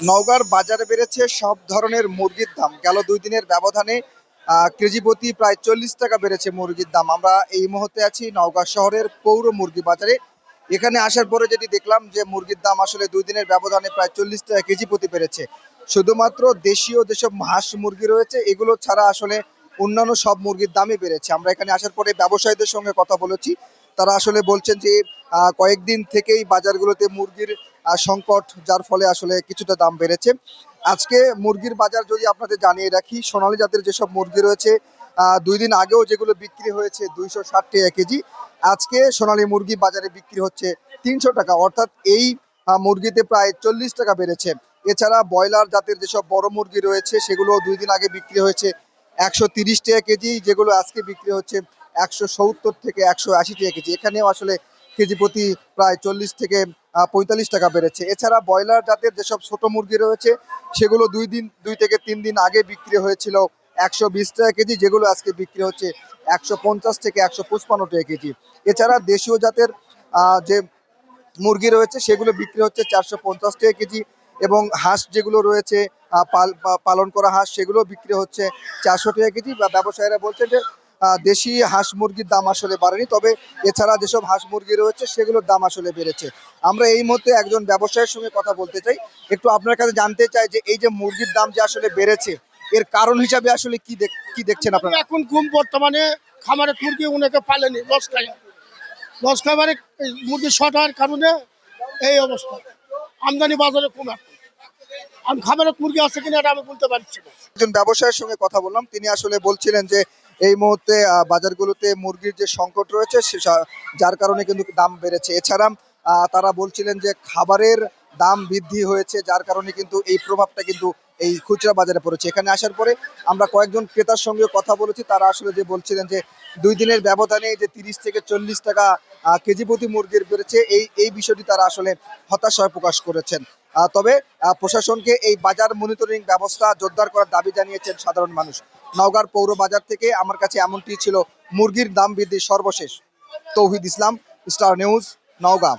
নওগাঁর বাজারে বেড়েছে সব ধরনের মুরগির দাম। গেল 2 দিনের ব্যবধানে কেজি প্রতি প্রায় 40 টাকা বেড়েছে মুরগির দাম। আমরা এই মুহূর্তে আছি নওগাঁ শহরের পৌর মুরগি বাজারে। এখানে আসার পরে যেটি দেখলাম যে মুরগির দাম আসলে 2 দিনের ব্যবধানে প্রায় 40 টাকা কেজি প্রতি বেড়েছে। শুধুমাত্র দেশীয় যেসব হাঁস মুরগি রয়েছে এগুলো ছাড়া আসলে অন্যান্য সব মুরগির দামই বেড়েছে। আমরা এখানে আসার পরে ব্যবসায়ীদের সঙ্গে কথা বলেছি। তারা আসলে বলছেন যে কয়েকদিন থেকেই বাজারগুলোতে মুরগির সংকট, যার ফলে আসলে কিছুটা দাম বেড়েছে। আজকে মুরগির বাজার যদি আপনাদের জানিয়ে রাখি, সোনালী জাতের যেসব মুরগি রয়েছে 2 দিন আগেও যেগুলো বিক্রি হয়েছে 260 টাকা কেজি, আজকে সোনালী মুরগি বাজারে বিক্রি হচ্ছে 300 টাকা, অর্থাৎ এই মুরগিতে প্রায় 40 টাকা বেড়েছে। এছাড়া ব্রয়লার জাতের যেসব বড় মুরগি রয়েছে সেগুলো 2 দিন আগে বিক্রি হয়েছে 130 টাকা কেজি, যেগুলো আজকে বিক্রি হচ্ছে 170 থেকে 180 টাকা কেজি। এখানেও আসলে কেজি প্রতি প্রায় 40 থেকে 45 টাকা বেড়েছে। এছাড়া ব্রয়লার জাতের যেসব ছোট মুরগি রয়েছে সেগুলো 2 থেকে 3 দিন আগে বিক্রি হয়েছিল 120 টাকা কেজি, যেগুলো আজকে বিক্রি হচ্ছে 150 থেকে 155 টাকা কেজি। এছাড়া দেশীয় জাতের যে মুরগি রয়েছে সেগুলো বিক্রি হচ্ছে 450 টাকা কেজি, এবং হাঁস যেগুলো রয়েছে পালন করা হাঁস সেগুলো বিক্রি হচ্ছে 400 টাকা কেজি। বা ব্যবসায়ীরা বলছেন যে দেশি হাঁস মুরগির দাম আসলে বাড়েনি, তবে এছাড়া যেসব হাঁস মুরগি রয়েছে সেগুলোর দাম আসলে বেড়েছে। আমরা এই মুহূর্তে একজন ব্যবসায়ীর সঙ্গে কথা বলতে চাই। একটু আপনার কাছে জানতে চাই যে এই যে মুরগির দাম যে আসলে বেড়েছে, এর কারণ হিসাবে আসলে কি দেখছেন আপনারা? এখন খুব বর্তমানে খামারে মুরগি অনেকে পালেনি, লস খায় মানে মুরগি শর্ট হওয়ার কারণে এই অবস্থা। আমদানি বাজারে কম এখন। আমি খামারে মুরগি আছে কিনা এটা আমি বলতে পারছি না। একজন ব্যবসায়ীর সঙ্গে কথা বললাম, তিনি আসলে বলছিলেন যে এই মুহূর্তে বাজারগুলোতে মুরগির যে সংকট রয়েছে যার কারণে কিন্তু দাম বেড়েছে। এছাড়া তারা বলছিলেন যে খাবারের দাম বৃদ্ধি হয়েছে, যার কারণে কিন্তু এই প্রভাবটা কিন্তু এই খুচরা বাজারে পড়েছে। এখানে আসার পরে আমরা কয়েকজন ক্রেতার সঙ্গে কথা বলেছি, তারা আসলে যে বলছিলেন যে 2 দিনের ব্যবধানে যে 30 থেকে 40 টাকা কেজি প্রতি মুরগির বেড়েছে, এই বিষয়টি তারা আসলে হতাশা প্রকাশ করেছেন। তবে প্রশাসনকে এই বাজার মনিটরিং ব্যবস্থা জোরদার করার দাবি জানিয়েছেন সাধারণ মানুষ। নওগাঁর পৌর বাজার থেকে আমার কাছে এমনটি ছিল মুরগির দাম বৃদ্ধির সর্বশেষ। তৌহিদ ইসলাম, স্টার নিউজ, নওগাঁ।